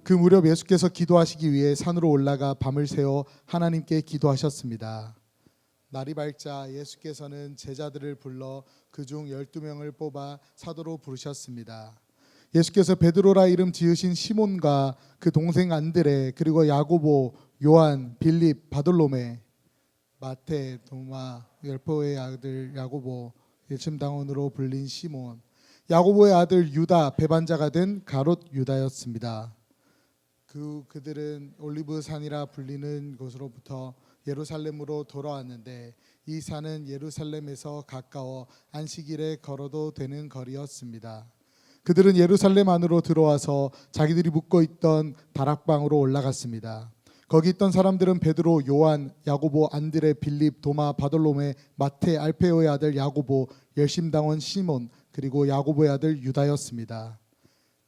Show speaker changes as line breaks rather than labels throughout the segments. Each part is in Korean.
그 무렵 예수께서 기도하시기 위해 산으로 올라가 밤을 새워 하나님께 기도하셨습니다. 날이 밝자 예수께서는 제자들을 불러 그중 12명을 뽑아 사도로 부르셨습니다. 예수께서 베드로라 이름 지으신 시몬과 그 동생 안드레, 그리고 야고보, 요한, 빌립, 바돌로메, 마태, 도마, 열보의 아들 야고보, 일심당원으로 불린 시몬, 야고보의 아들 유다, 배반자가 된 가롯 유다였습니다. 그들은 올리브 산이라 불리는 곳으로부터 예루살렘으로 돌아왔는데, 이 산은 예루살렘에서 가까워 안식일에 걸어도 되는 거리였습니다. 그들은 예루살렘 안으로 들어와서 자기들이 묵고 있던 다락방으로 올라갔습니다. 거기 있던 사람들은 베드로, 요한, 야고보, 안드레, 빌립, 도마, 바돌로메, 마태, 알페오의 아들 야고보, 열심당원 시몬, 그리고 야고보의 아들 유다였습니다.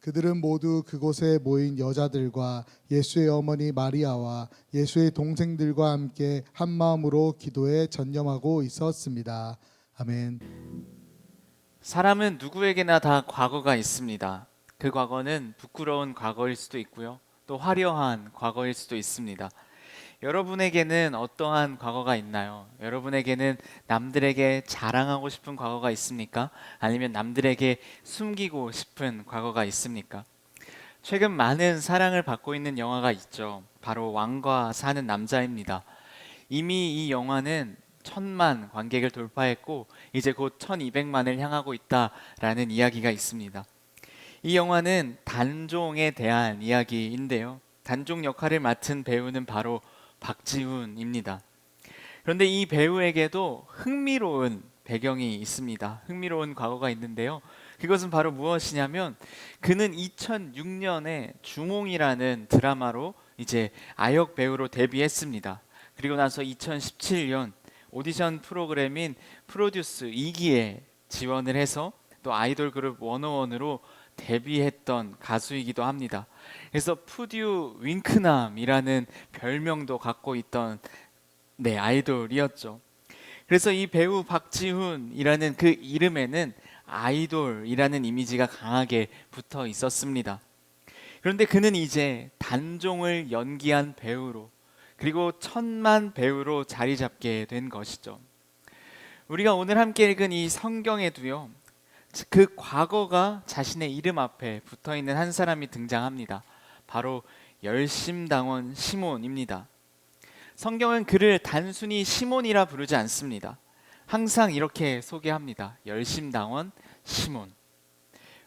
그들은 모두 그곳에 모인 여자들과 예수의 어머니 마리아와 예수의 동생들과 함께 한 마음으로 기도에 전념하고 있었습니다. 아멘.
사람은 누구에게나 다 과거가 있습니다. 그 과거는 부끄러운 과거일 수도 있고요, 또 화려한 과거일 수도 있습니다. 여러분에게는 어떠한 과거가 있나요? 여러분에게는 남들에게 자랑하고 싶은 과거가 있습니까? 아니면 남들에게 숨기고 싶은 과거가 있습니까? 최근 많은 사랑을 받고 있는 영화가 있죠. 바로 왕과 사는 남자입니다. 이미 이 영화는 1000만 관객을 돌파했고 이제 곧 1200만을 향하고 있다라는 이야기가 있습니다. 이 영화는 단종에 대한 이야기인데요, 단종 역할을 맡은 배우는 바로 박지훈입니다. 그런데 이 배우에게도 흥미로운 배경이 있습니다. 흥미로운 과거가 있는데요, 그것은 바로 무엇이냐면 그는 2006년에 주몽이라는 드라마로 이제 아역 배우로 데뷔했습니다. 그리고 나서 2017년 오디션 프로그램인 프로듀스 2기에 지원을 해서 또 아이돌 그룹 워너원으로 데뷔했던 가수이기도 합니다. 그래서 푸듀 윙크남이라는 별명도 갖고 있던 아이돌이었죠. 그래서 이 배우 박지훈이라는 그 이름에는 아이돌이라는 이미지가 강하게 붙어 있었습니다. 그런데 그는 이제 단종을 연기한 배우로, 그리고 1000만 배우로 자리 잡게 된 것이죠. 우리가 오늘 함께 읽은 이 성경에도요, 그 과거가 자신의 이름 앞에 붙어있는 한 사람이 등장합니다. 바로 열심당원 시몬입니다. 성경은 그를 단순히 시몬이라 부르지 않습니다. 항상 이렇게 소개합니다. 열심당원 시몬.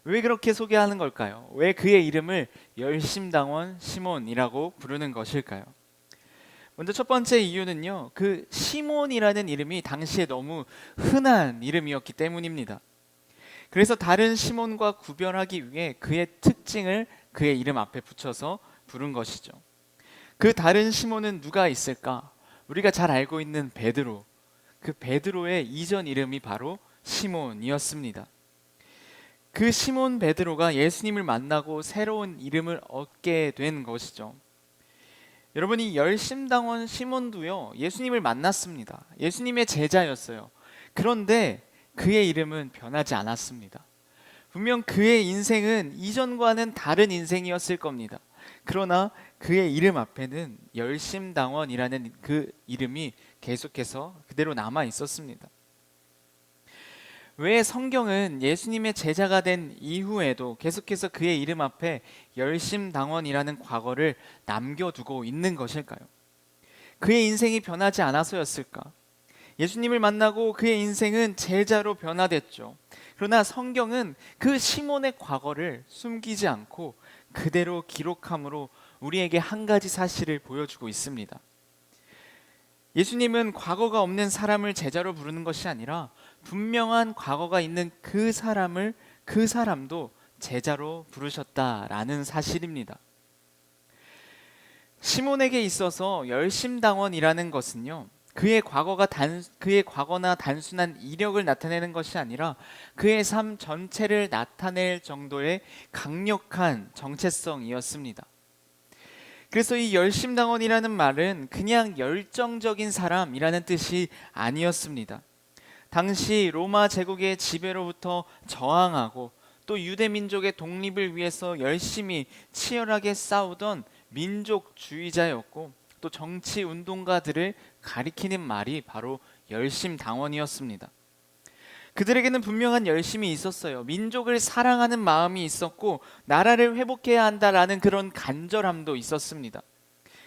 왜 그렇게 소개하는 걸까요? 왜 그의 이름을 열심당원 시몬이라고 부르는 것일까요? 먼저 첫 번째 이유는요, 그 시몬이라는 이름이 당시에 너무 흔한 이름이었기 때문입니다. 그래서 다른 시몬과 구별하기 위해 그의 특징을 그의 이름 앞에 붙여서 부른 것이죠. 그 다른 시몬은 누가 있을까? 우리가 잘 알고 있는 베드로, 그 베드로의 이전 이름이 바로 시몬이었습니다. 그 시몬 베드로가 예수님을 만나고 새로운 이름을 얻게 된 것이죠. 여러분, 이 열심당원 시몬도요, 예수님을 만났습니다. 예수님의 제자였어요. 그런데 그의 이름은 변하지 않았습니다. 분명 그의 인생은 이전과는 다른 인생이었을 겁니다. 그러나 그의 이름 앞에는 열심당원이라는 그 이름이 계속해서 그대로 남아 있었습니다. 왜 성경은 예수님의 제자가 된 이후에도 계속해서 그의 이름 앞에 열심당원이라는 과거를 남겨두고 있는 것일까요? 그의 인생이 변하지 않아서였을까? 예수님을 만나고 그의 인생은 제자로 변화됐죠. 그러나 성경은 그 시몬의 과거를 숨기지 않고 그대로 기록함으로 우리에게 한 가지 사실을 보여주고 있습니다. 예수님은 과거가 없는 사람을 제자로 부르는 것이 아니라 분명한 과거가 있는 그 사람도 제자로 부르셨다라는 사실입니다. 시몬에게 있어서 열심당원이라는 것은요, 그의 과거나 단순한 이력을 나타내는 것이 아니라 그의 삶 전체를 나타낼 정도의 강력한 정체성이었습니다. 그래서 이 열심당원이라는 말은 그냥 열정적인 사람이라는 뜻이 아니었습니다. 당시 로마 제국의 지배로부터 저항하고 또 유대 민족의 독립을 위해서 열심히 치열하게 싸우던 민족주의자였고 또 정치 운동가들을 가리키는 말이 바로 열심당원이었습니다. 그들에게는 분명한 열심이 있었어요. 민족을 사랑하는 마음이 있었고 나라를 회복해야 한다라는 그런 간절함도 있었습니다.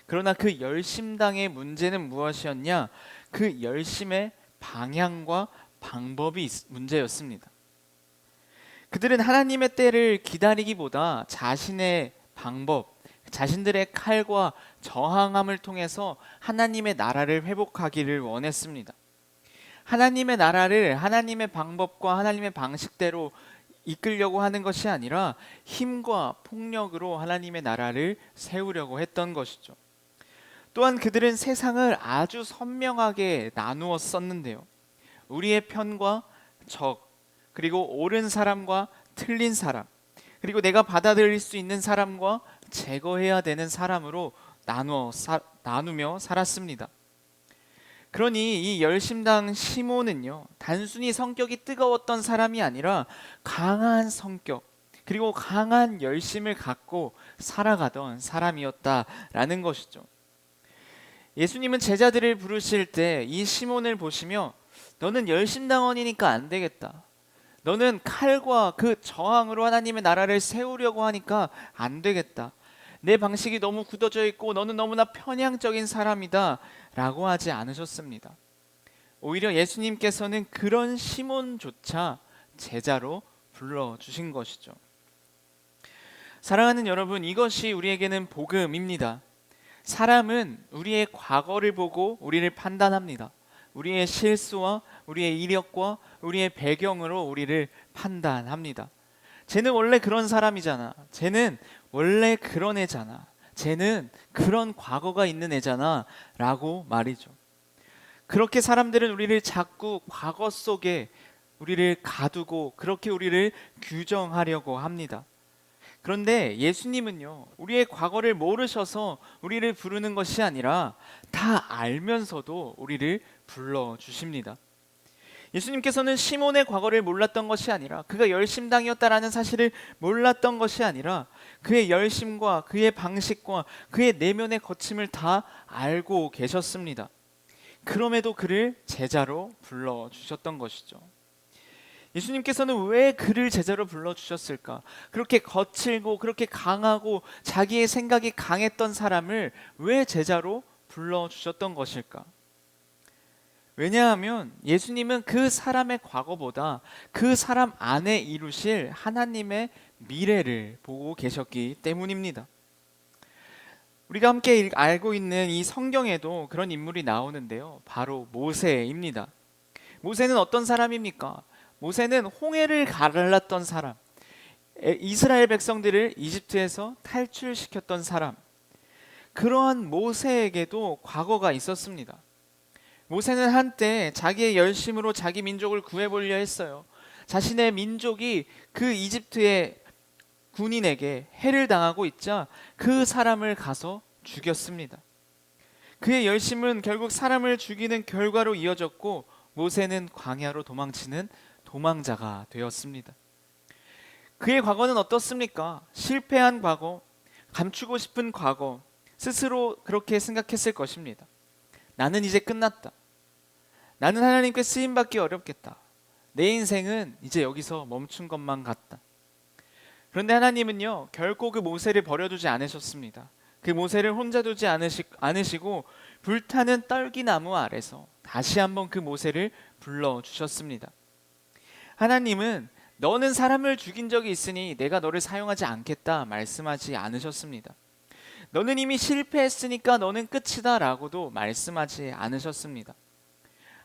그러나 그 열심당의 문제는 무엇이었냐? 그 열심의 방향과 방법이 문제였습니다. 그들은 하나님의 때를 기다리기보다 자신의 방법, 자신들의 칼과 저항함을 통해서 하나님의 나라를 회복하기를 원했습니다. 하나님의 나라를 하나님의 방법과 하나님의 방식대로 이끌려고 하는 것이 아니라 힘과 폭력으로 하나님의 나라를 세우려고 했던 것이죠. 또한 그들은 세상을 아주 선명하게 나누었었는데요. 우리의 편과 적, 그리고 옳은 사람과 틀린 사람, 그리고 내가 받아들일 수 있는 사람과 제거해야 되는 사람으로 나누며 살았습니다. 그러니 이 열심당 시몬은요, 단순히 성격이 뜨거웠던 사람이 아니라 강한 성격, 그리고 강한 열심을 갖고 살아가던 사람이었다라는 것이죠. 예수님은 제자들을 부르실 때 이 시몬을 보시며 너는 열심당원이니까 안 되겠다. 너는 칼과 그 저항으로 하나님의 나라를 세우려고 하니까 안 되겠다. 내 방식이 너무 굳어져 있고 너는 너무나 편향적인 사람이다 라고 하지 않으셨습니다. 오히려 예수님께서는 그런 시몬조차 제자로 불러주신 것이죠. 사랑하는 여러분, 이것이 우리에게는 복음입니다. 사람은 우리의 과거를 보고 우리를 판단합니다. 우리의 실수와 우리의 이력과 우리의 배경으로 우리를 판단합니다. 쟤는 원래 그런 사람이잖아. 쟤는 원래 그런 애잖아. 쟤는 그런 과거가 있는 애잖아 라고 말이죠. 그렇게 사람들은 우리를 자꾸 과거 속에 우리를 가두고 그렇게 우리를 규정하려고 합니다. 그런데 예수님은요, 우리의 과거를 모르셔서 우리를 부르는 것이 아니라 다 알면서도 우리를 불러주십니다. 예수님께서는 시몬의 과거를 몰랐던 것이 아니라 그가 열심당이었다라는 사실을 몰랐던 것이 아니라 그의 열심과 그의 방식과 그의 내면의 거침을 다 알고 계셨습니다. 그럼에도 그를 제자로 불러주셨던 것이죠. 예수님께서는 왜 그를 제자로 불러주셨을까? 그렇게 거칠고 그렇게 강하고 자기의 생각이 강했던 사람을 왜 제자로 불러주셨던 것일까? 왜냐하면 예수님은 그 사람의 과거보다 그 사람 안에 이루실 하나님의 미래를 보고 계셨기 때문입니다. 우리가 함께 알고 있는 이 성경에도 그런 인물이 나오는데요. 바로 모세입니다. 모세는 어떤 사람입니까? 모세는 홍해를 갈랐던 사람, 이스라엘 백성들을 이집트에서 탈출시켰던 사람, 그러한 모세에게도 과거가 있었습니다. 모세는 한때 자기의 열심으로 자기 민족을 구해보려 했어요. 자신의 민족이 그 이집트의 군인에게 해를 당하고 있자 그 사람을 가서 죽였습니다. 그의 열심은 결국 사람을 죽이는 결과로 이어졌고 모세는 광야로 도망치는 도망자가 되었습니다. 그의 과거는 어떻습니까? 실패한 과거, 감추고 싶은 과거, 스스로 그렇게 생각했을 것입니다. 나는 이제 끝났다. 나는 하나님께 쓰임받기 어렵겠다. 내 인생은 이제 여기서 멈춘 것만 같다. 그런데 하나님은요, 결코 그 모세를 버려두지 않으셨습니다. 그 모세를 혼자 두지 않으시고 불타는 떨기나무 아래서 다시 한번 그 모세를 불러주셨습니다. 하나님은 너는 사람을 죽인 적이 있으니 내가 너를 사용하지 않겠다 말씀하지 않으셨습니다. 너는 이미 실패했으니까 너는 끝이다 라고도 말씀하지 않으셨습니다.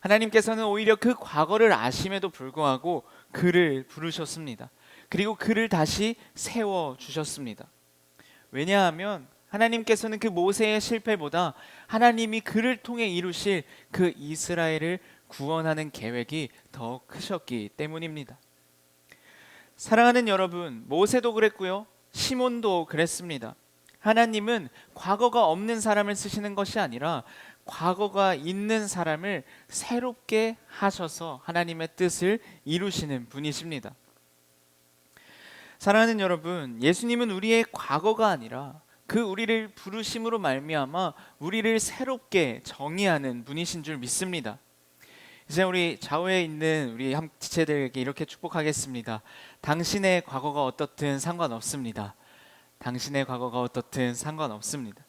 하나님께서는 오히려 그 과거를 아심에도 불구하고 그를 부르셨습니다. 그리고 그를 다시 세워주셨습니다. 왜냐하면 하나님께서는 그 모세의 실패보다 하나님이 그를 통해 이루실 그 이스라엘을 구원하는 계획이 더 크셨기 때문입니다. 사랑하는 여러분, 모세도 그랬고요, 시몬도 그랬습니다. 하나님은 과거가 없는 사람을 쓰시는 것이 아니라 과거가 있는 사람을 새롭게 하셔서 하나님의 뜻을 이루시는 분이십니다. 사랑하는 여러분, 예수님은 우리의 과거가 아니라 그 우리를 부르심으로 말미암아 우리를 새롭게 정의하는 분이신 줄 믿습니다. 이제 우리 좌우에 있는 우리 지체들에게 이렇게 축복하겠습니다. 당신의 과거가 어떻든 상관없습니다. 당신의 과거가 어떻든 상관없습니다.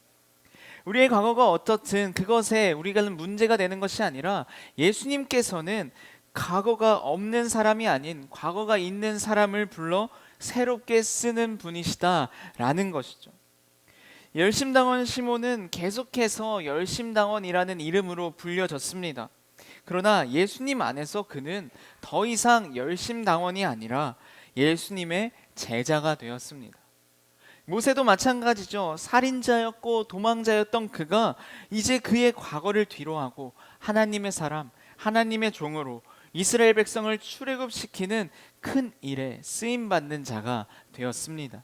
우리의 과거가 어떻든 그것에 우리가 문제가 되는 것이 아니라 예수님께서는 과거가 없는 사람이 아닌 과거가 있는 사람을 불러 새롭게 쓰는 분이시다라는 것이죠. 열심당원 시몬은 계속해서 열심당원이라는 이름으로 불려졌습니다. 그러나 예수님 안에서 그는 더 이상 열심당원이 아니라 예수님의 제자가 되었습니다. 모세도 마찬가지죠. 살인자였고 도망자였던 그가 이제 그의 과거를 뒤로하고 하나님의 사람, 하나님의 종으로 이스라엘 백성을 출애굽시키는 큰 일에 쓰임받는 자가 되었습니다.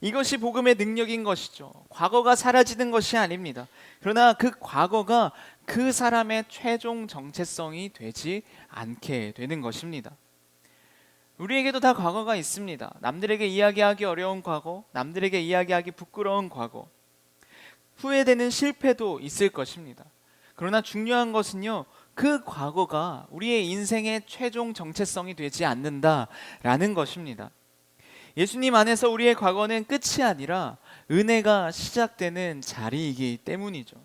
이것이 복음의 능력인 것이죠. 과거가 사라지는 것이 아닙니다. 그러나 그 과거가 그 사람의 최종 정체성이 되지 않게 되는 것입니다. 우리에게도 다 과거가 있습니다. 남들에게 이야기하기 어려운 과거, 남들에게 이야기하기 부끄러운 과거, 후회되는 실패도 있을 것입니다. 그러나 중요한 것은요, 그 과거가 우리의 인생의 최종 정체성이 되지 않는다라는 것입니다. 예수님 안에서 우리의 과거는 끝이 아니라 은혜가 시작되는 자리이기 때문이죠.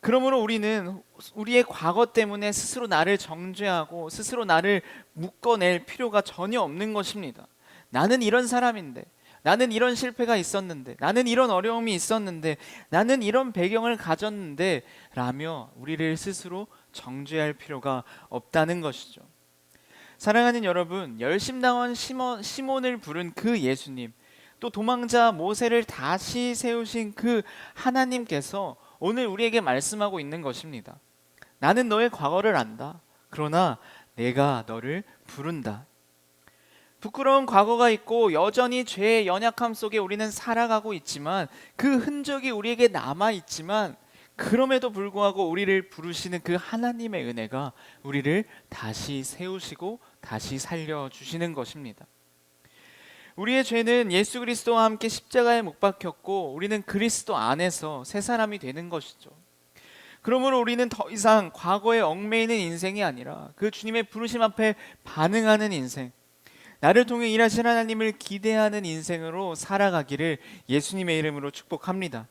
그러므로 우리는 우리의 과거 때문에 스스로 나를 정죄하고 스스로 나를 묶어낼 필요가 전혀 없는 것입니다. 나는 이런 사람인데, 나는 이런 실패가 있었는데, 나는 이런 어려움이 있었는데, 나는 이런 배경을 가졌는데 라며 우리를 스스로 정죄할 필요가 없다는 것이죠. 사랑하는 여러분, 열심당원 시몬을 부른 그 예수님, 또 도망자 모세를 다시 세우신 그 하나님께서 오늘 우리에게 말씀하고 있는 것입니다. 나는 너의 과거를 안다. 그러나 내가 너를 부른다. 부끄러운 과거가 있고 여전히 죄의 연약함 속에 우리는 살아가고 있지만 그 흔적이 우리에게 남아 있지만 그럼에도 불구하고 우리를 부르시는 그 하나님의 은혜가 우리를 다시 세우시고 다시 살려주시는 것입니다. 우리의 죄는 예수 그리스도와 함께 십자가에 못 박혔고 우리는 그리스도 안에서 새 사람이 되는 것이죠. 그러므로 우리는 더 이상 과거에 얽매이는 인생이 아니라 그 주님의 부르심 앞에 반응하는 인생, 나를 통해 일하신 하나님을 기대하는 인생으로 살아가기를 예수님의 이름으로 축복합니다.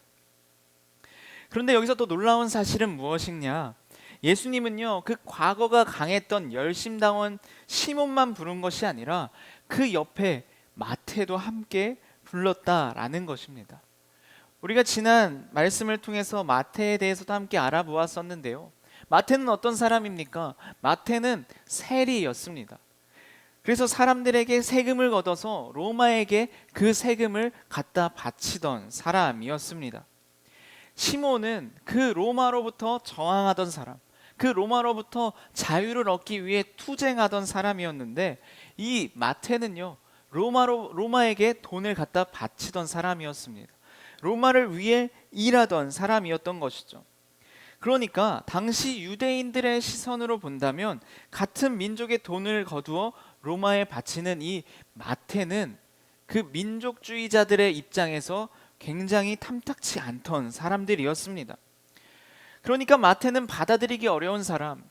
그런데 여기서 또 놀라운 사실은 무엇이냐? 예수님은요, 그 과거가 강했던 열심당원 시몬만 부른 것이 아니라 그 옆에 마태도 함께 불렀다라는 것입니다. 우리가 지난 말씀을 통해서 마태에 대해서도 함께 알아보았었는데요. 마태는 어떤 사람입니까? 마태는 세리였습니다. 그래서 사람들에게 세금을 걷어서 로마에게 그 세금을 갖다 바치던 사람이었습니다. 시몬은 그 로마로부터 저항하던 사람, 그 로마로부터 자유를 얻기 위해 투쟁하던 사람이었는데 이 마태는요, 로마에게 돈을 갖다 바치던 사람이었습니다. 로마를 위해 일하던 사람이었던 것이죠. 그러니까 당시 유대인들의 시선으로 본다면 같은 민족의 돈을 거두어 로마에 바치는 이 마태는 그 민족주의자들의 입장에서 굉장히 탐탁치 않던 사람들이었습니다. 그러니까 마태는 받아들이기 어려운 사람,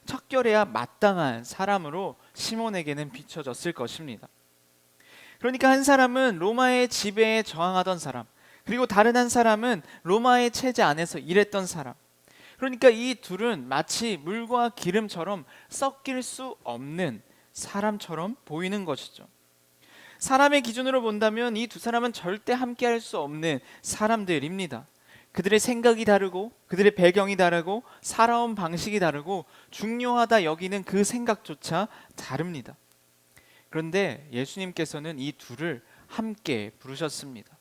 척결해야 마땅한 사람으로 시몬에게는 비춰졌을 것입니다. 그러니까 한 사람은 로마의 지배에 저항하던 사람, 그리고 다른 한 사람은 로마의 체제 안에서 일했던 사람. 그러니까 이 둘은 마치 물과 기름처럼 섞일 수 없는 사람처럼 보이는 것이죠. 사람의 기준으로 본다면 이 두 사람은 절대 함께할 수 없는 사람들입니다. 그들의 생각이 다르고 그들의 배경이 다르고 살아온 방식이 다르고 중요하다 여기는 그 생각조차 다릅니다. 그런데 예수님께서는 이 둘을 함께 부르셨습니다.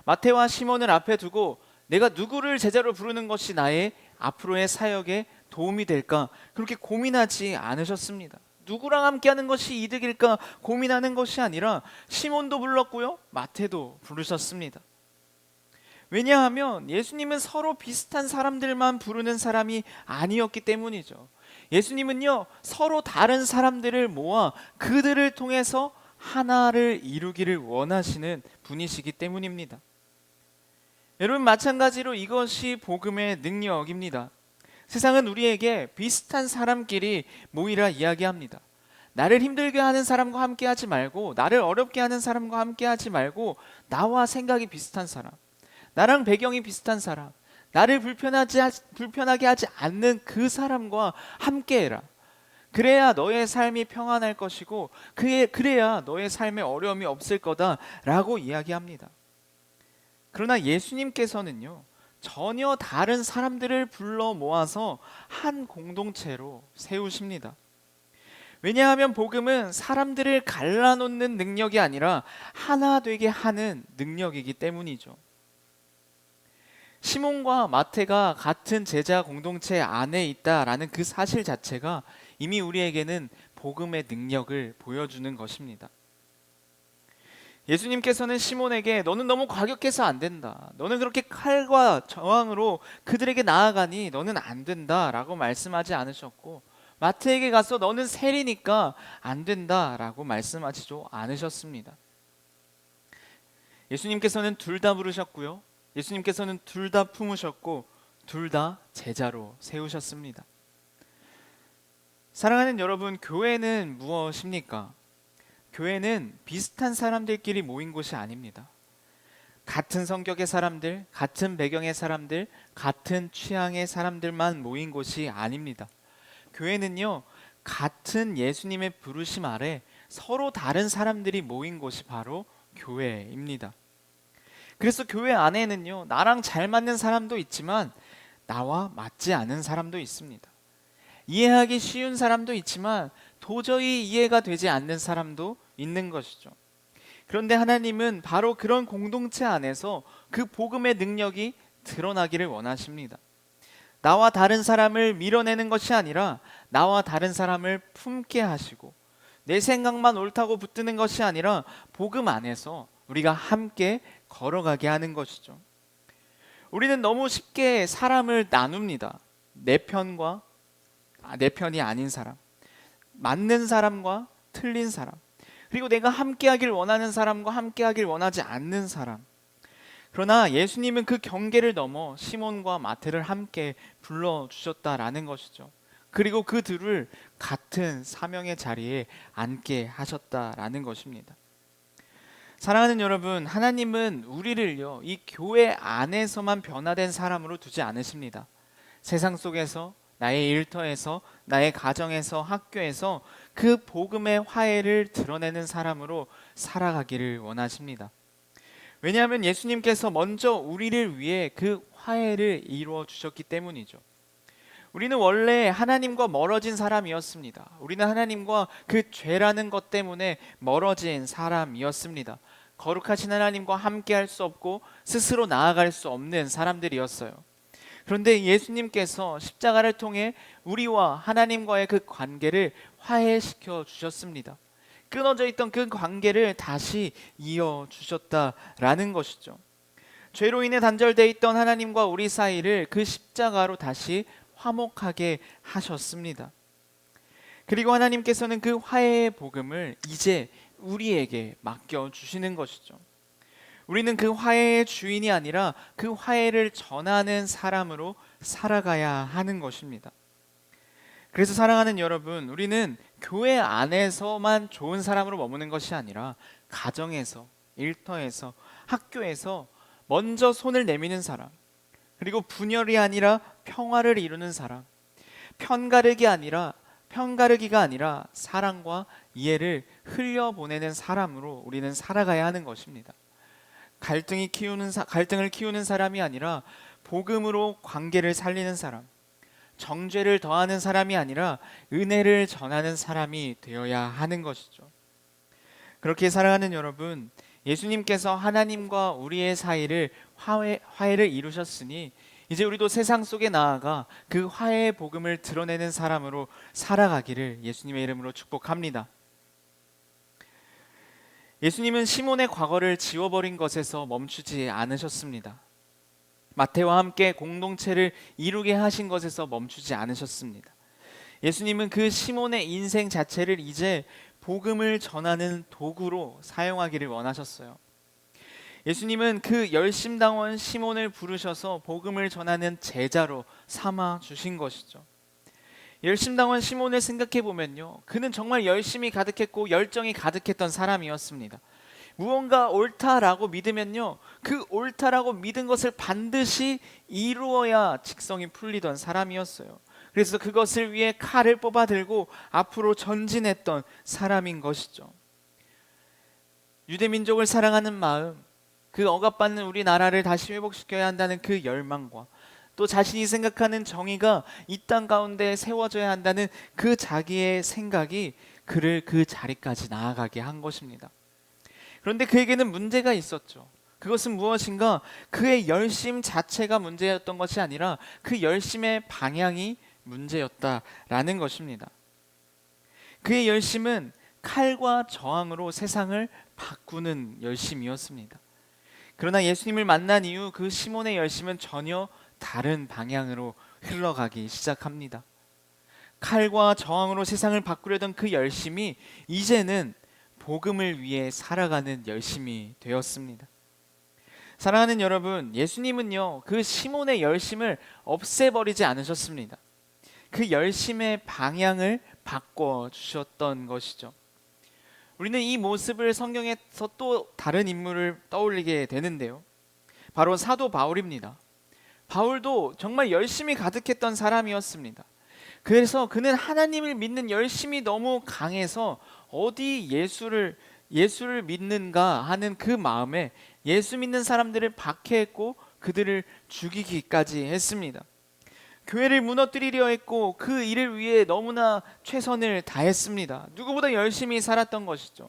마태와 시몬을 앞에 두고 내가 누구를 제자로 부르는 것이 나의 앞으로의 사역에 도움이 될까 그렇게 고민하지 않으셨습니다. 누구랑 함께하는 것이 이득일까 고민하는 것이 아니라 시몬도 불렀고요, 마태도 부르셨습니다. 왜냐하면 예수님은 서로 비슷한 사람들만 부르는 사람이 아니었기 때문이죠. 예수님은요, 서로 다른 사람들을 모아 그들을 통해서 하나를 이루기를 원하시는 분이시기 때문입니다. 여러분, 마찬가지로 이것이 복음의 능력입니다. 세상은 우리에게 비슷한 사람끼리 모이라 이야기합니다. 나를 힘들게 하는 사람과 함께 하지 말고, 나를 어렵게 하는 사람과 함께 하지 말고, 나와 생각이 비슷한 사람, 나랑 배경이 비슷한 사람, 나를 불편하게 하지 않는 그 사람과 함께 해라. 그래야 너의 삶이 평안할 것이고, 그래야 너의 삶에 어려움이 없을 거다라고 이야기합니다. 그러나 예수님께서는요, 전혀 다른 사람들을 불러 모아서 한 공동체로 세우십니다. 왜냐하면 복음은 사람들을 갈라놓는 능력이 아니라 하나 되게 하는 능력이기 때문이죠. 시몬과 마태가 같은 제자 공동체 안에 있다라는 그 사실 자체가 이미 우리에게는 복음의 능력을 보여주는 것입니다. 예수님께서는 시몬에게 너는 너무 과격해서 안 된다, 너는 그렇게 칼과 저항으로 그들에게 나아가니 너는 안 된다라고 말씀하지 않으셨고, 마태에게 가서 너는 세리니까 안 된다라고 말씀하지도 않으셨습니다. 예수님께서는 둘 다 부르셨고요, 예수님께서는 둘 다 품으셨고, 둘 다 제자로 세우셨습니다. 사랑하는 여러분, 교회는 무엇입니까? 교회는 비슷한 사람들끼리 모인 곳이 아닙니다. 같은 성격의 사람들, 같은 배경의 사람들, 같은 취향의 사람들만 모인 곳이 아닙니다. 교회는요, 같은 예수님의 부르심 아래 서로 다른 사람들이 모인 곳이 바로 교회입니다. 그래서 교회 안에는요, 나랑 잘 맞는 사람도 있지만 나와 맞지 않은 사람도 있습니다. 이해하기 쉬운 사람도 있지만 도저히 이해가 되지 않는 사람도 있는 것이죠. 그런데 하나님은 바로 그런 공동체 안에서 그 복음의 능력이 드러나기를 원하십니다. 나와 다른 사람을 밀어내는 것이 아니라 나와 다른 사람을 품게 하시고, 내 생각만 옳다고 붙드는 것이 아니라 복음 안에서 우리가 함께 걸어가게 하는 것이죠. 우리는 너무 쉽게 사람을 나눕니다. 내 편과 내 편이 아닌 사람, 맞는 사람과 틀린 사람, 그리고 내가 함께하길 원하는 사람과 함께하길 원하지 않는 사람. 그러나 예수님은 그 경계를 넘어 시몬과 마태를 함께 불러주셨다라는 것이죠. 그리고 그 둘을 같은 사명의 자리에 앉게 하셨다라는 것입니다. 사랑하는 여러분, 하나님은 우리를요, 이 교회 안에서만 변화된 사람으로 두지 않으십니다. 세상 속에서, 나의 일터에서, 나의 가정에서, 학교에서 그 복음의 화해를 드러내는 사람으로 살아가기를 원하십니다. 왜냐하면 예수님께서 먼저 우리를 위해 그 화해를 이루어 주셨기 때문이죠. 우리는 원래 하나님과 멀어진 사람이었습니다. 우리는 하나님과 그 죄라는 것 때문에 멀어진 사람이었습니다. 거룩하신 하나님과 함께 할 수 없고 스스로 나아갈 수 없는 사람들이었어요. 그런데 예수님께서 십자가를 통해 우리와 하나님과의 그 관계를 화해시켜 주셨습니다. 끊어져 있던 그 관계를 다시 이어주셨다라는 것이죠. 죄로 인해 단절되어 있던 하나님과 우리 사이를 그 십자가로 다시 화목하게 하셨습니다. 그리고 하나님께서는 그 화해의 복음을 이제 우리에게 맡겨주시는 것이죠. 우리는 그 화해의 주인이 아니라 그 화해를 전하는 사람으로 살아가야 하는 것입니다. 그래서 사랑하는 여러분, 우리는 교회 안에서만 좋은 사람으로 머무는 것이 아니라 가정에서, 일터에서, 학교에서 먼저 손을 내미는 사람, 그리고 분열이 아니라 평화를 이루는 사람, 편가르기가 아니라 사랑과 이해를 흘려보내는 사람으로 우리는 살아가야 하는 것입니다. 갈등을 키우는 사람이 아니라 복음으로 관계를 살리는 사람, 정죄를 더하는 사람이 아니라 은혜를 전하는 사람이 되어야 하는 것이죠. 그렇게 살아가는 여러분, 예수님께서 하나님과 우리의 사이를 화해를 이루셨으니 이제 우리도 세상 속에 나아가 그 화해의 복음을 드러내는 사람으로 살아가기를 예수님의 이름으로 축복합니다. 예수님은 시몬의 과거를 지워버린 것에서 멈추지 않으셨습니다. 마태와 함께 공동체를 이루게 하신 것에서 멈추지 않으셨습니다. 예수님은 그 시몬의 인생 자체를 이제 복음을 전하는 도구로 사용하기를 원하셨어요. 예수님은 그 열심당원 시몬을 부르셔서 복음을 전하는 제자로 삼아 주신 것이죠. 열심당원 시몬을 생각해 보면요, 그는 정말 열심이 가득했고 열정이 가득했던 사람이었습니다. 무언가 옳다라고 믿으면요, 그 옳다라고 믿은 것을 반드시 이루어야 직성이 풀리던 사람이었어요. 그래서 그것을 위해 칼을 뽑아 들고 앞으로 전진했던 사람인 것이죠. 유대민족을 사랑하는 마음, 그 억압받는 우리나라를 다시 회복시켜야 한다는 그 열망과 또 자신이 생각하는 정의가 이 땅 가운데 세워져야 한다는 그 자기의 생각이 그를 그 자리까지 나아가게 한 것입니다. 그런데 그에게는 문제가 있었죠. 그것은 무엇인가? 그의 열심 자체가 문제였던 것이 아니라 그 열심의 방향이 문제였다라는 것입니다. 그의 열심은 칼과 저항으로 세상을 바꾸는 열심이었습니다. 그러나 예수님을 만난 이후 그 시몬의 열심은 전혀 다른 방향으로 흘러가기 시작합니다. 칼과 저항으로 세상을 바꾸려던 그 열심이 이제는 복음을 위해 살아가는 열심이 되었습니다. 사랑하는 여러분, 예수님은요, 그 시몬의 열심을 없애버리지 않으셨습니다. 그 열심의 방향을 바꿔 주셨던 것이죠. 우리는 이 모습을 성경에서 또 다른 인물을 떠올리게 되는데요, 바로 사도 바울입니다. 바울도 정말 열심히 가득했던 사람이었습니다. 그래서 그는 하나님을 믿는 열심이 너무 강해서 어디 예수를 믿는가 하는 그 마음에 예수 믿는 사람들을 박해했고 그들을 죽이기까지 했습니다. 교회를 무너뜨리려 했고 그 일을 위해 너무나 최선을 다했습니다. 누구보다 열심히 살았던 것이죠.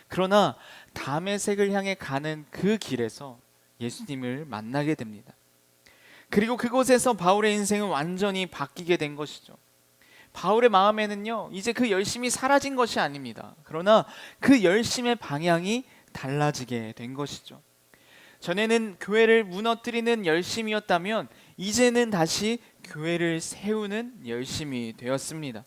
그러나 다메섹을 향해 가는 그 길에서 예수님을 만나게 됩니다. 그리고 그곳에서 바울의 인생은 완전히 바뀌게 된 것이죠. 바울의 마음에는요, 이제 그 열심이 사라진 것이 아닙니다. 그러나 그 열심의 방향이 달라지게 된 것이죠. 전에는 교회를 무너뜨리는 열심이었다면 이제는 다시 교회를 세우는 열심이 되었습니다.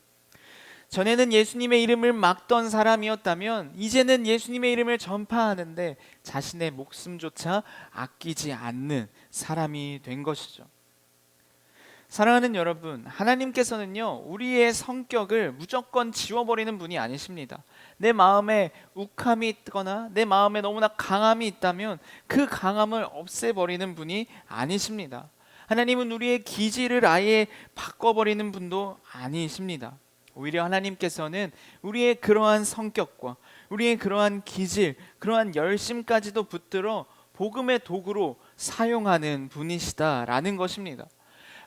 전에는 예수님의 이름을 막던 사람이었다면 이제는 예수님의 이름을 전파하는데 자신의 목숨조차 아끼지 않는 사람이 된 것이죠. 사랑하는 여러분, 하나님께서는요, 우리의 성격을 무조건 지워버리는 분이 아니십니다. 내 마음에 욱함이 있거나 내 마음에 너무나 강함이 있다면 그 강함을 없애버리는 분이 아니십니다. 하나님은 우리의 기질을 아예 바꿔버리는 분도 아니십니다. 오히려 하나님께서는 우리의 그러한 성격과 우리의 그러한 기질, 그러한 열심까지도 붙들어 복음의 도구로 사용하는 분이시다라는 것입니다.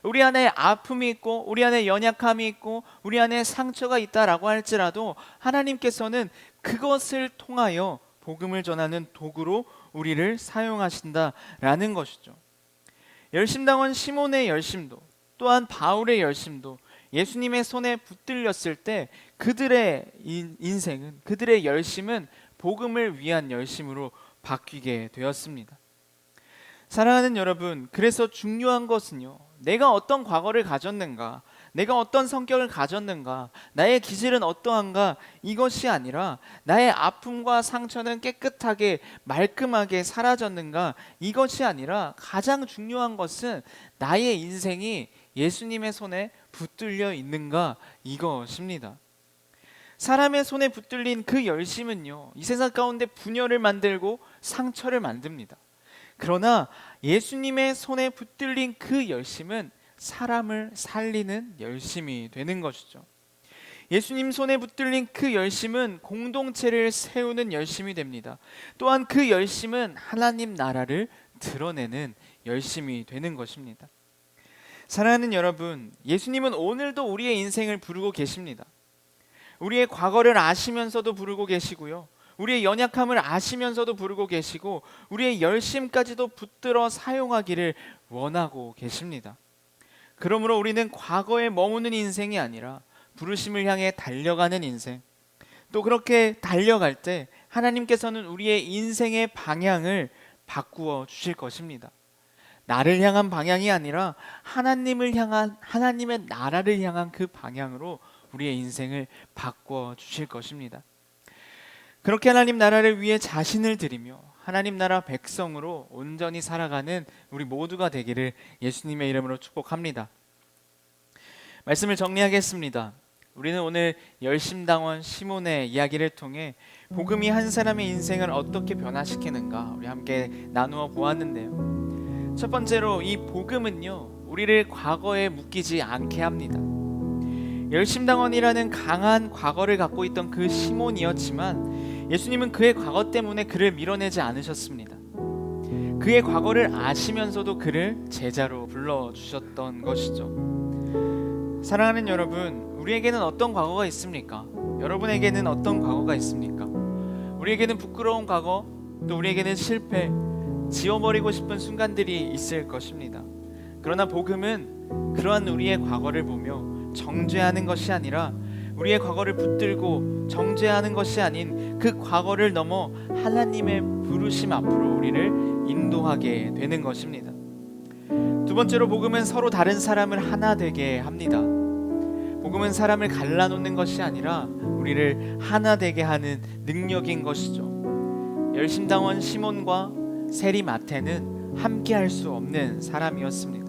우리 안에 아픔이 있고 우리 안에 연약함이 있고 우리 안에 상처가 있다라고 할지라도 하나님께서는 그것을 통하여 복음을 전하는 도구로 우리를 사용하신다라는 것이죠. 열심당원 시몬의 열심도 또한 바울의 열심도 예수님의 손에 붙들렸을 때 그들의 인생은, 그들의 열심은 복음을 위한 열심으로 바뀌게 되었습니다. 사랑하는 여러분, 그래서 중요한 것은요, 내가 어떤 과거를 가졌는가, 내가 어떤 성격을 가졌는가, 나의 기질은 어떠한가, 이것이 아니라 나의 아픔과 상처는 깨끗하게 말끔하게 사라졌는가, 이것이 아니라 가장 중요한 것은 나의 인생이 예수님의 손에 붙들려 있는가, 이것입니다. 사람의 손에 붙들린 그 열심은요, 이 세상 가운데 분열을 만들고 상처를 만듭니다. 그러나 예수님의 손에 붙들린 그 열심은 사람을 살리는 열심이 되는 것이죠. 예수님 손에 붙들린 그 열심은 공동체를 세우는 열심이 됩니다. 또한 그 열심은 하나님 나라를 드러내는 열심이 되는 것입니다. 사랑하는 여러분, 예수님은 오늘도 우리의 인생을 부르고 계십니다. 우리의 과거를 아시면서도 부르고 계시고요, 우리의 연약함을 아시면서도 부르고 계시고 우리의 열심까지도 붙들어 사용하기를 원하고 계십니다. 그러므로 우리는 과거에 머무는 인생이 아니라 부르심을 향해 달려가는 인생, 또 그렇게 달려갈 때 하나님께서는 우리의 인생의 방향을 바꾸어 주실 것입니다. 나를 향한 방향이 아니라 하나님을 향한, 하나님의 나라를 향한 그 방향으로 우리의 인생을 바꿔 주실 것입니다. 그렇게 하나님 나라를 위해 자신을 드리며 하나님 나라 백성으로 온전히 살아가는 우리 모두가 되기를 예수님의 이름으로 축복합니다. 말씀을 정리하겠습니다. 우리는 오늘 열심당원 시몬의 이야기를 통해 복음이 한 사람의 인생을 어떻게 변화시키는가 우리 함께 나누어 보았는데요. 첫 번째로 이 복음은요, 우리를 과거에 묶이지 않게 합니다. 열심당원이라는 강한 과거를 갖고 있던 그 시몬이었지만 예수님은 그의 과거 때문에 그를 밀어내지 않으셨습니다. 그의 과거를 아시면서도 그를 제자로 불러주셨던 것이죠. 사랑하는 여러분, 우리에게는 어떤 과거가 있습니까? 여러분에게는 어떤 과거가 있습니까? 우리에게는 부끄러운 과거, 또 우리에게는 실패, 지워버리고 싶은 순간들이 있을 것입니다. 그러나 복음은 그러한 우리의 과거를 보며 정죄하는 것이 아니라 우리의 과거를 붙들고 정죄하는 것이 아닌 그 과거를 넘어 하나님의 부르심 앞으로 우리를 인도하게 되는 것입니다. 두 번째로 복음은 서로 다른 사람을 하나 되게 합니다. 복음은 사람을 갈라놓는 것이 아니라 우리를 하나 되게 하는 능력인 것이죠. 열심당원 시몬과 세리 마태는 함께 할 수 없는 사람이었습니다.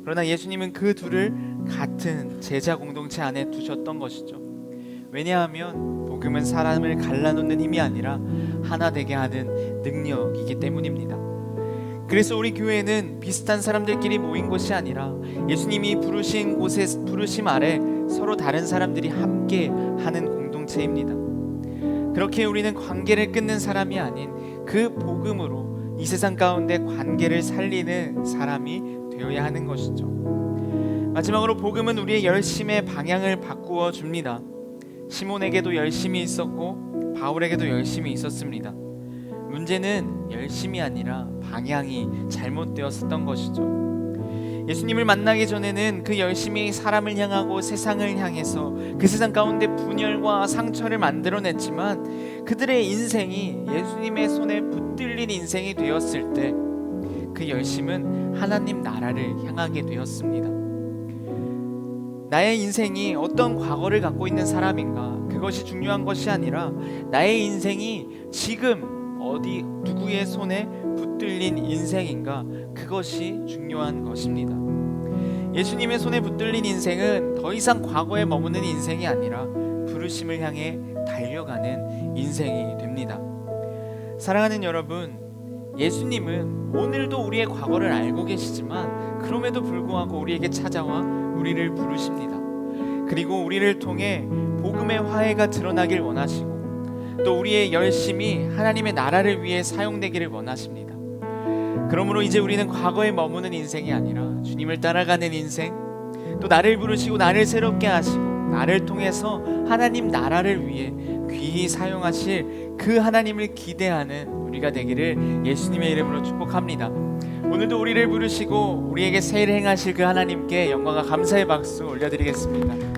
그러나 예수님은 그 둘을 같은 제자 공동체 안에 두셨던 것이죠. 왜냐하면 복음은 사람을 갈라놓는 힘이 아니라 하나 되게 하는 능력이기 때문입니다. 그래서 우리 교회는 비슷한 사람들끼리 모인 곳이 아니라 예수님이 부르신 곳에 부르심 아래 서로 다른 사람들이 함께 하는 공동체입니다. 그렇게 우리는 관계를 끊는 사람이 아닌 그 복음으로 이 세상 가운데 관계를 살리는 사람이 되어야 하는 것이죠. 마지막으로 복음은 우리의 열심의 방향을 바꾸어 줍니다. 시몬에게도 열심이 있었고 바울에게도 열심이 있었습니다. 문제는 열심이 아니라 방향이 잘못되었었던 것이죠. 예수님을 만나기 전에는 그 열심이 사람을 향하고 세상을 향해서 그 세상 가운데 분열과 상처를 만들어냈지만 그들의 인생이 예수님의 손에 붙들린 인생이 되었을 때 그 열심은 하나님 나라를 향하게 되었습니다. 나의 인생이 어떤 과거를 갖고 있는 사람인가, 그것이 중요한 것이 아니라 나의 인생이 지금 어디 누구의 손에 붙들린 인생인가, 그것이 중요한 것입니다. 예수님의 손에 붙들린 인생은 더 이상 과거에 머무는 인생이 아니라 부르심을 향해 달려가는 인생이 됩니다. 사랑하는 여러분, 예수님은 오늘도 우리의 과거를 알고 계시지만 그럼에도 불구하고 우리에게 찾아와 우리를 부르십니다. 그리고 우리를 통해 복음의 화해가 드러나길 원하시고 또 우리의 열심이 하나님의 나라를 위해 사용되기를 원하십니다. 그러므로 이제 우리는 과거에 머무는 인생이 아니라 주님을 따라가는 인생, 또 나를 부르시고 나를 새롭게 하시고 나를 통해서 하나님 나라를 위해 귀히 사용하실 그 하나님을 기대하는 우리가 되기를 예수님의 이름으로 축복합니다. 오늘도 우리를 부르시고 우리에게 새 일을 행하실 그 하나님께 영광과 감사의 박수 올려드리겠습니다.